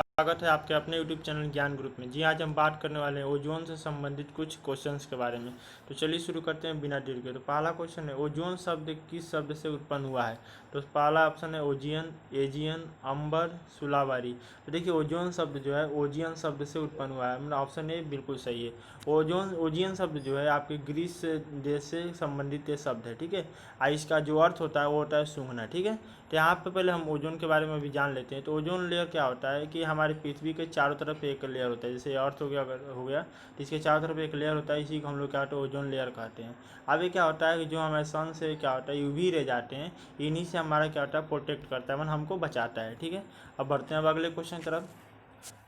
स्वागत है आपके अपने YouTube चैनल ज्ञान ग्रुप में। जी, आज हम बात करने वाले हैं ओजोन से संबंधित कुछ क्वेश्चंस के बारे में। तो चलिए शुरू करते हैं बिना देर के। तो पहला क्वेश्चन है, ओजोन शब्द किस शब्द से उत्पन्न हुआ है? तो पहला ऑप्शन है ओजियन, एजियन, अंबर, सुलावारी। तो देखिए, ओजोन शब्द जो है ओजियन शब्द से उत्पन्न हुआ है। मतलब ऑप्शन ए बिल्कुल सही है। ओजियन शब्द जो है आपके ग्रीस देश से संबंधित ये शब्द है, ठीक है। इसका जो अर्थ होता है वो होता है सूंघना, ठीक है। तो यहाँ पे पहले हम ओजोन के बारे में भी जान लेते हैं। तो ओजोन लेयर क्या होता है कि हमारी पृथ्वी के चारों तरफ एक लेयर होता है। जैसे अर्थ हो गया तो इसके चारों तरफ एक लेयर होता है, इसी को हम लोग क्या होता है ओजोन लेयर कहते हैं। अब ये क्या होता है कि जो हमारे सन से क्या होता है यूवी रे जाते हैं, इन्हीं से हमारा क्या होता है प्रोटेक्ट करता है, मतलब हमको बचाता है, ठीक है। अब बढ़ते हैं अब अगले क्वेश्चन की तरफ।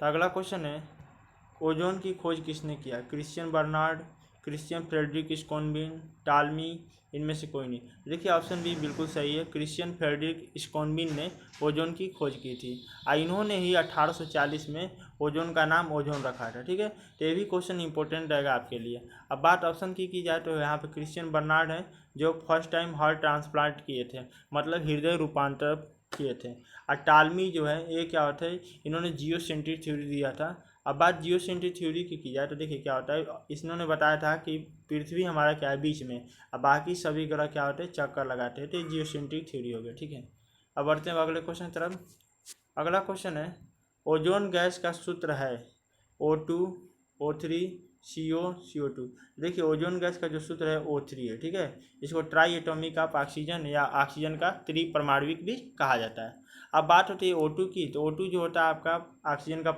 तो अगला क्वेश्चन है, ओजोन की खोज किसने किया? क्रिश्चियन बर्नार्ड, क्रिश्चियन फ्रेडरिक स्कोनबिन, टालमी, इनमें से कोई नहीं। देखिए, ऑप्शन बी बिल्कुल सही है। क्रिश्चियन फ्रेडरिक स्कोनबिन ने ओजोन की खोज की थी। इन्होंने ही 1840 में ओजोन का नाम ओजोन रखा था, ठीक है। तो ये भी क्वेश्चन इंपॉर्टेंट रहेगा आपके लिए। अब बात ऑप्शन की जाए तो यहाँ पे क्रिश्चियन बर्नार्ड है, जो फर्स्ट टाइम हार्ट ट्रांसप्लांट किए थे, मतलब हृदय रूपांतर किए थे। और टालमी जो है ये क्या होता है, इन्होंने जियोसेंट्रिक थ्योरी दिया था। अब बात जियोसेंट्रिक थ्योरी की जाए तो देखिए क्या होता है, इसने बताया था कि पृथ्वी हमारा क्या है बीच में, अब बाकी सभी ग्रह क्या होते हैं चक्कर लगाते हैं। तो जियोसेंट्रिक थ्योरी हो गया, ठीक है। अब बढ़ते हैं अगले क्वेश्चन की तरफ। अगला क्वेश्चन है, ओजोन गैस का सूत्र है O2, O3, CO, CO2। देखिए, ओजोन गैस का जो सूत्र है O3 है, ठीक है। इसको ट्राई एटॉमिक ऑफ ऑक्सीजन या ऑक्सीजन का त्रिपरमाणविक भी कहा जाता है। अब बात होती है O2 की, तो O2 जो होता है आपका ऑक्सीजन का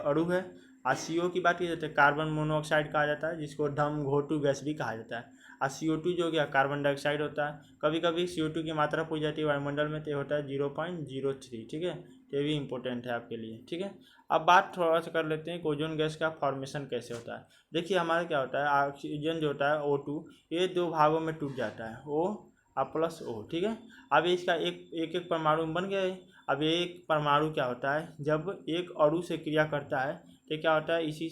अणु है। और CO की बात की जाती है, कार्बन मोनोऑक्साइड कहा जाता है, जिसको धम घोटू गैस भी कहा जाता है। और CO2 जो हो गया कार्बन डाइऑक्साइड होता है। कभी कभी CO2 की मात्रा पूछ जाती है वायुमंडल में, तो होता है 0.03, ठीक है। तो ये भी इंपॉर्टेंट है आपके लिए, ठीक है। अब बात थोड़ा सा कर लेते हैं कि ओजोन गैस का फॉर्मेशन कैसे होता है। देखिए, हमारा क्या होता है ऑक्सीजन जो होता है O2, ये दो भागों में टूट जाता है, O और प्लस O, ठीक है। अब इसका एक एक परमाणु बन गया है। अब एक परमाणु क्या होता है, जब एक अणु से क्रिया करता है तो क्या होता है, इसी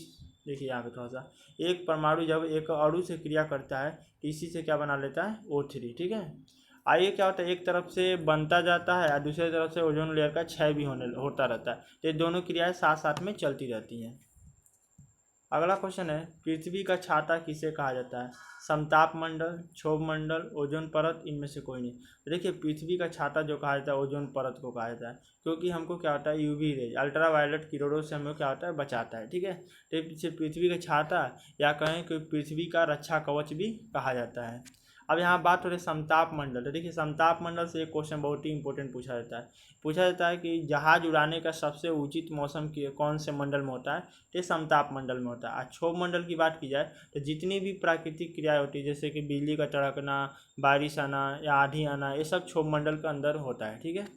देखिए यहाँ पे थोड़ा सा, एक परमाणु जब एक अणु से क्रिया करता है तो इसी से क्या बना लेता है O3, ठीक है। आइए क्या होता है, एक तरफ से बनता जाता है और दूसरी तरफ से ओजोन लेयर का क्षय भी होता रहता है। तो ये दोनों क्रियाएं साथ साथ में चलती रहती हैं। अगला क्वेश्चन है, पृथ्वी का छाता किसे कहा जाता है? समताप मंडल, क्षोभ मंडल, ओजोन परत, इनमें से कोई नहीं। तो देखिए, पृथ्वी का छाता जो कहा जाता है ओजोन परत को कहा जाता है, क्योंकि हमको क्या होता है यूवी रेज अल्ट्रा वायलेट किरणों से हमें क्या होता है बचाता है, ठीक है। तो इसे पृथ्वी का छाता या कहें कि पृथ्वी का रक्षा कवच भी कहा जाता है। अब यहाँ बात हो रही है समताप मंडल। तो देखिए, समताप मंडल से एक क्वेश्चन बहुत ही इंपॉर्टेंट पूछा जाता है कि जहाज उड़ाने का सबसे उचित मौसम कौन से मंडल में होता है? तो समताप मंडल में होता है। और क्षोभ मंडल की बात की जाए तो जितनी भी प्राकृतिक क्रियाएं होती है, जैसे कि बिजली का कड़कना, बारिश आना या आंधी आना, ये सब क्षोभ मंडल के अंदर होता है, ठीक है।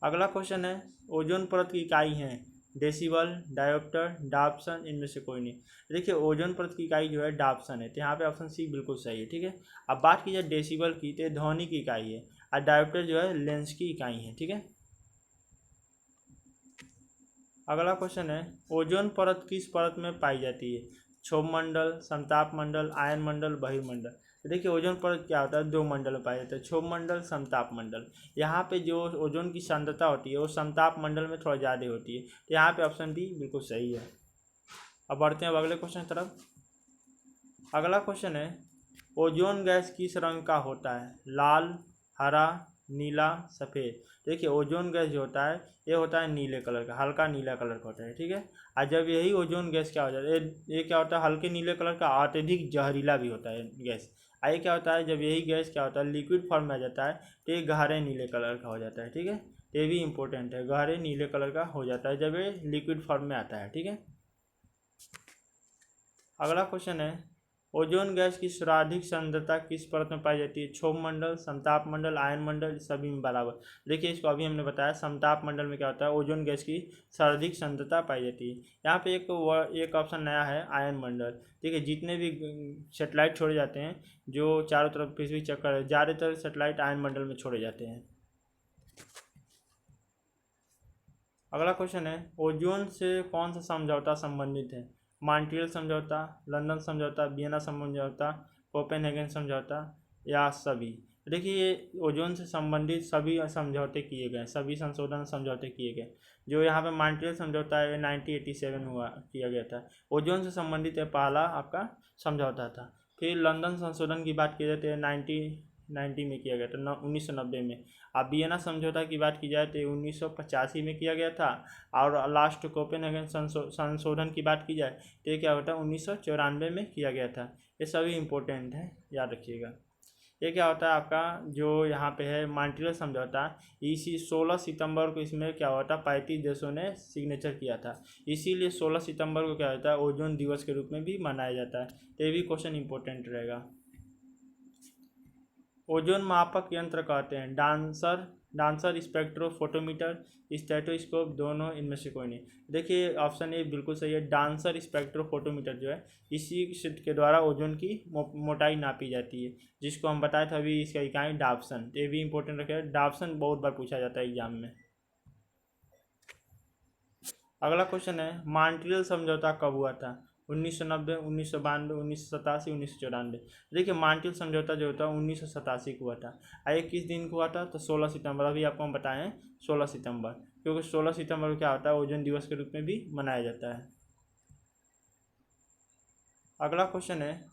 अगला क्वेश्चन है, ओजोन परत की इकाई है डेसिबल, डायोप्टर, डाप्सन, इनमें से कोई नहीं। देखिए, ओजोन परत की इकाई जो है डाप्सन है, तो यहाँ पे ऑप्शन सी बिल्कुल सही है, ठीक है। अब बात की जाए डेसिबल की, तो ध्वनि की इकाई है। और डायोप्टर जो है लेंस की इकाई है, ठीक है। अगला क्वेश्चन है, ओजोन परत किस परत में पाई जाती है? क्षोभ मंडल, समताप मंडल, आयन मंडल, बहिर्मंडल। तो देखिए, ओजोन परत क्या होता है, दो मंडल में पाया जाता है, क्षोभ मंडल, समताप मंडल। यहाँ पे जो ओजोन की सांद्रता होती है वो समताप मंडल में थोड़ा ज़्यादा होती है, तो यहाँ पे ऑप्शन डी बिल्कुल सही है। अब बढ़ते हैं अब अगले क्वेश्चन की तरफ। अगला क्वेश्चन है, ओजोन गैस किस रंग का होता है? लाल, हरा, नीला, सफ़ेद। देखिए, ओजोन गैस जो होता है ये होता है नीले कलर का, हल्का नीला कलर का होता है, ठीक है। और जब यही ओजोन गैस क्या हो जाता है, ये क्या होता है हल्के नीले कलर का, अत्यधिक जहरीला भी होता है गैस। ये क्या होता है, जब यही गैस क्या होता है लिक्विड फॉर्म में आ जाता है तो ये गहरे नीले कलर का हो जाता है, ठीक है। ये भी इंपॉर्टेंट है, गहरे नीले कलर का हो जाता है जब ये लिक्विड फॉर्म में आता है, ठीक है। अगला क्वेश्चन है, ओजोन गैस की सर्वाधिक सांद्रता किस परत में पाई जाती है? क्षोभ मंडल, समताप मंडल, आयन मंडल, सभी में बराबर। देखिए, इसको अभी हमने बताया, समताप मंडल में क्या होता है ओजोन गैस की सर्वाधिक सांद्रता पाई जाती है। यहाँ पे एक ऑप्शन नया है, आयन मंडल। देखिए, जितने भी सेटेलाइट छोड़े जाते हैं जो चारों तरफ पृथ्वी चक्कर है, ज़्यादातर सेटेलाइट आयन मंडल में छोड़े जाते हैं। अगला क्वेश्चन है, ओजोन से कौन सा समझौता संबंधित है? मॉन्ट्रियल समझौता, लंदन समझौता, वियना समझौता, कोपेनहेगन समझौता, या सभी। देखिए ये ओजोन से संबंधित सभी समझौते किए गए, सभी संशोधन समझौते किए गए। जो यहाँ पे मॉन्ट्रियल समझौता है 1987 हुआ किया गया था, ओजोन से संबंधित पहला आपका समझौता था। फिर लंदन संशोधन की बात की जाए तो 1990 में किया गया था, 1990 में। अब वियना समझौता की बात की जाए तो 1985 में किया गया था। और लास्ट कोपेनहेगन संशोधन की बात की जाए तो ये क्या होता है 1994 में किया गया था। ये सभी इम्पोर्टेंट है, याद रखिएगा। ये क्या होता है आपका जो यहाँ पे है मॉन्ट्रियल समझौता, इसी 16 सितंबर को इसमें क्या होता है 35 देशों ने सिग्नेचर किया था। इसीलिए 16 सितंबर को क्या होता है ओजोन दिवस के रूप में भी मनाया जाता है। तो ये भी क्वेश्चन इंपॉर्टेंट रहेगा। ओजोन मापक यंत्र कहते हैं डांसर स्पेक्ट्रोफोटोमीटर, स्टेटोस्कोप, दोनों इनमें से कोई नहीं। देखिए ऑप्शन ए बिल्कुल सही है। डांसर स्पेक्ट्रोफोटोमीटर जो है इसी के द्वारा ओजोन की मोटाई नापी जाती है, जिसको हम बताए थे अभी, इसका इकाई डाप्सन। ये भी इंपॉर्टेंट रखेगा, डाप्सन बहुत बार पूछा जाता है एग्जाम में। अगला क्वेश्चन है मॉन्ट्रियल समझौता कब हुआ था? 1990, 1992, 1987, 1994। देखिए मॉन्ट्रियल समझौता जो होता है 1987 को हुआ था। आइए किस दिन को हुआ था? तो 16 सितंबर। अभी आपको हम बताए हैं 16 सितंबर, क्योंकि 16 सितंबर को क्या होता है ओजोन दिवस के रूप में भी मनाया जाता है। अगला क्वेश्चन है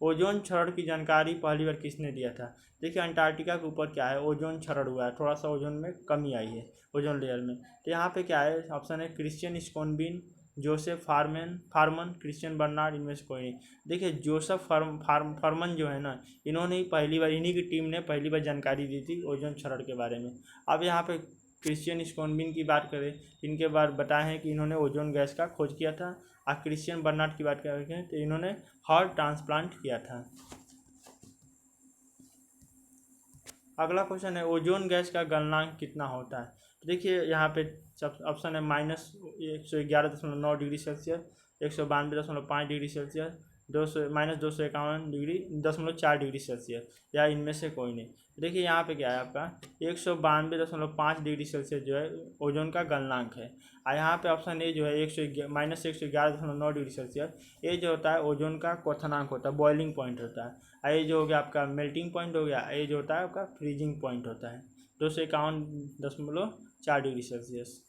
ओजोन क्षरण की जानकारी पहली बार किसने दिया था? देखिए अंटार्कटिका के ऊपर क्या है ओजोन क्षरण हुआ है, थोड़ा सा ओजोन में कमी आई है ओजोन लेयर में। तो यहाँ पे क्या है ऑप्शन है क्रिश्चियन स्कोनबिन, जोसेफ फार्मन, क्रिश्चियन बर्नार्ड, इनमें से कोई नहीं। देखिए जोसेफ फार्मन जो है ना, इन्होंने ही पहली बार, इन्हीं की टीम ने पहली बार जानकारी दी थी ओजोन क्षरण के बारे में। अब यहाँ पे क्रिश्चियन स्कोनबिन की बात करें, इनके बारे बताए हैं कि इन्होंने ओजोन गैस का खोज किया था। और क्रिश्चियन बर्नार्ड की बात करें तो इन्होंने हार्ट ट्रांसप्लांट किया था। अगला क्वेश्चन है ओजोन गैस का गलनांक कितना होता है? तो देखिए यहाँ पे ऑप्शन है -111.9 degree Celsius, 192.5 degree Celsius, 200 -251.4 degree Celsius, या इनमें से कोई नहीं। देखिए यहाँ पे क्या है आपका 192.5 डिग्री सेल्सियस जो है ओजोन का गलनांक है। और यहाँ पे ऑप्शन ए जो है -111.9 डिग्री सेल्सियस, ये जो होता है ओजोन का क्वथनांक होता है, बॉइलिंग पॉइंट होता है। और ये जो हो गया आपका मेल्टिंग पॉइंट हो गया, ये जो होता है आपका फ्रीजिंग पॉइंट होता है, 251.4 डिग्री सेल्सियस।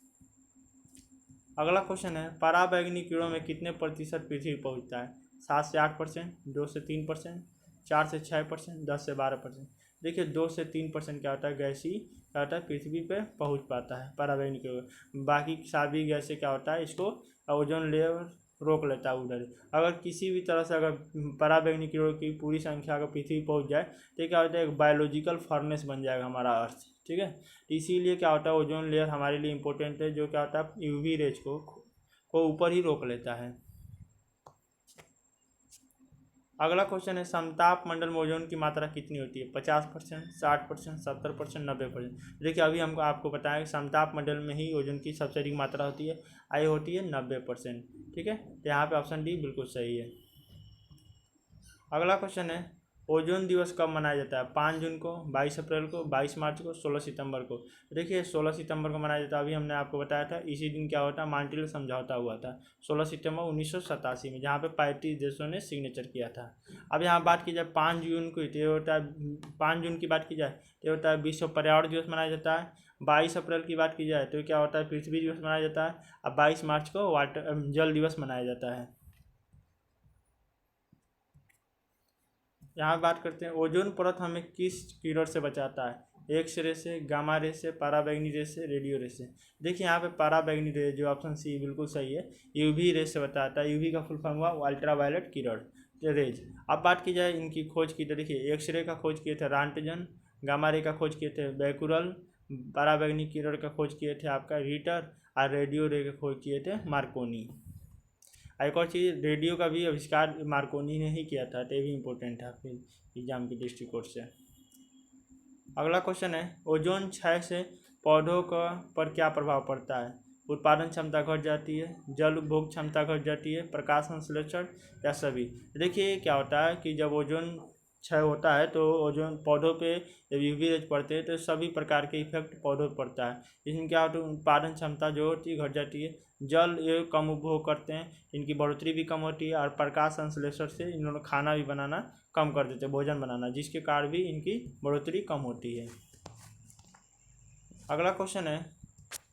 अगला क्वेश्चन है पराबैंगनी किरणों में कितने प्रतिशत पृथ्वी पहुंचता है? 7 से 8%, 2 से 3%, 4 से 6%, 10 से 12%। देखिए 2 से 3% क्या होता है गैसी क्या होता है पृथ्वी पे पहुंच पाता है पराबैंगनी किरणों। बाकी सभी गैसें क्या होता है इसको ओजोन लेयर रोक लेता है उधर। अगर किसी भी तरह से अगर पराबैंगनी किरणों की पूरी संख्या अगर पृथ्वी पहुंच जाए तो क्या होता है एक बायोलॉजिकल फर्नेस बन जाएगा हमारा अर्थ। ठीक है, इसीलिए क्या होता है ओजोन लेयर हमारे लिए इंपॉर्टेंट है, जो क्या होता है यूवी रेज को ऊपर ही रोक लेता है। अगला क्वेश्चन है समताप मंडल में ओजोन की मात्रा कितनी होती है? 50%, 60%, 70%, 90%। देखिए अभी हमको आपको बताया कि समताप मंडल में ही ओजोन की सबसे अधिक मात्रा होती है, आई होती है 90%। ठीक है, तो यहाँ पे ऑप्शन डी बिल्कुल सही है। अगला क्वेश्चन है ओजोन दिवस कब मनाया जाता है? 5 जून को, 22 अप्रैल को, 22 मार्च को, 16 सितंबर को। देखिए 16 सितंबर को मनाया जाता है, अभी हमने आपको बताया था। इसी दिन क्या होता है मॉन्ट्रियल समझौता हुआ था 16 सितंबर 1987 में, जहाँ पे 35 देशों ने सिग्नेचर किया था। अब यहाँ बात की जाए 5 जून को, ये होता है 5 जून की बात की जाए तो होता है विश्व पर्यावरण दिवस मनाया जाता है। 22 अप्रैल की बात की जाए तो क्या होता है पृथ्वी दिवस मनाया जाता है। अब 22 मार्च को जल दिवस मनाया जाता है। यहाँ बात करते हैं ओजोन परत हमें किस किरण से बचाता है? एक्स रे से, गामा रे से, पराबैंगनी रे से, रेडियो रे से। देखिए यहाँ पे पराबैंगनी रे जो ऑप्शन सी बिल्कुल सही है, यूवी रे से बताता है। यूवी का फुल फॉर्म हुआ अल्ट्रावायलेट किरण रेज। अब बात की जाए इनकी खोज की तो देखिए एक्स रे का खोज किए थे रांटजन, गामा रे का खोज किए थे बैकुरल, पराबैंगनी किरण का खोज किए थे आपका रीटर, और रेडियो रे का खोज किए थे मार्कोनी। एक और चीज़ रेडियो का भी आविष्कार मार्कोनी ने ही किया था, तो ये भी इम्पोर्टेंट है आपके एग्जाम की दृष्टिकोण से। अगला क्वेश्चन है ओजोन क्षय से पौधों का पर क्या प्रभाव पड़ता है? उत्पादन क्षमता घट जाती है, जल उपभोग क्षमता घट जाती है, प्रकाश संश्लेषण, या सभी। देखिए क्या होता है कि जब ओजोन क्षय होता है तो ओजोन पौधों पे जब यूवी रेज पड़ते हैं तो सभी प्रकार के इफेक्ट पौधों पर पड़ता है। इसमें क्या होता है, उत्पादन क्षमता जो होती है घट जाती है, जल ये कम उपभोग करते हैं, इनकी बढ़ोतरी भी कम होती है, और प्रकाश संश्लेषण से इन लोगों खाना भी बनाना कम कर देते हैं, भोजन बनाना, जिसके कारण भी इनकी बढ़ोतरी कम होती है। अगला क्वेश्चन है,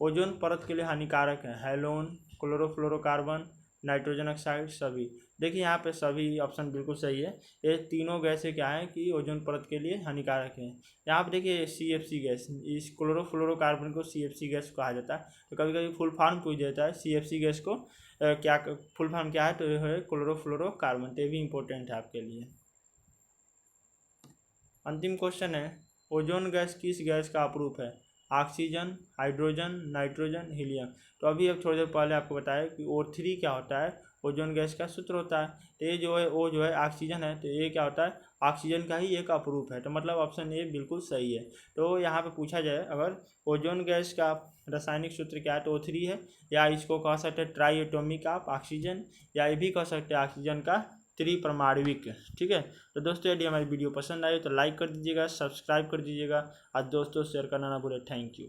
ओजोन परत के लिए हानिकारक है हैलोन, क्लोरोफ्लोरोकार्बन, नाइट्रोजन ऑक्साइड, सभी। देखिए यहाँ पे सभी ऑप्शन बिल्कुल सही है। ये तीनों गैसें क्या है कि ओजोन परत के लिए हानिकारक है। यहाँ पे देखिए CFC गैस, इस क्लोरोफ्लोरोकार्बन को CFC गैस कहा जाता है। तो कभी कभी फुल फॉर्म पूछ देता है CFC गैस को क्या फुल फॉर्म क्या है, तो ये है क्लोरोफ्लोरोकार्बन। तो ये भी इंपॉर्टेंट है आपके लिए। अंतिम क्वेश्चन है, ओजोन गैस किस गैस का अपरूप है, ऑक्सीजन, हाइड्रोजन, नाइट्रोजन, हीलियम। तो अभी अब थोड़ी देर पहले आपको बताया कि O3 क्या होता है, ओजोन गैस का सूत्र होता है। तो ये जो है वो जो है ऑक्सीजन है, तो ये क्या होता है, ऑक्सीजन का ही एक अपरूप है। तो मतलब ऑप्शन ए बिल्कुल सही है। तो यहाँ पे पूछा जाए अगर ओजोन गैस का रासायनिक सूत्र क्या है, तो O3 है, या इसको कह सकते हैं ट्राई एटॉमिक ऑफ ऑक्सीजन, या ये भी कह सकते हैं ऑक्सीजन का त्रिपरमाणविक। ठीक है। तो दोस्तों यदि हमारी वीडियो पसंद आए तो लाइक कर दीजिएगा, सब्सक्राइब कर दीजिएगा, और दोस्तों शेयर करना ना भूलें। Thank you.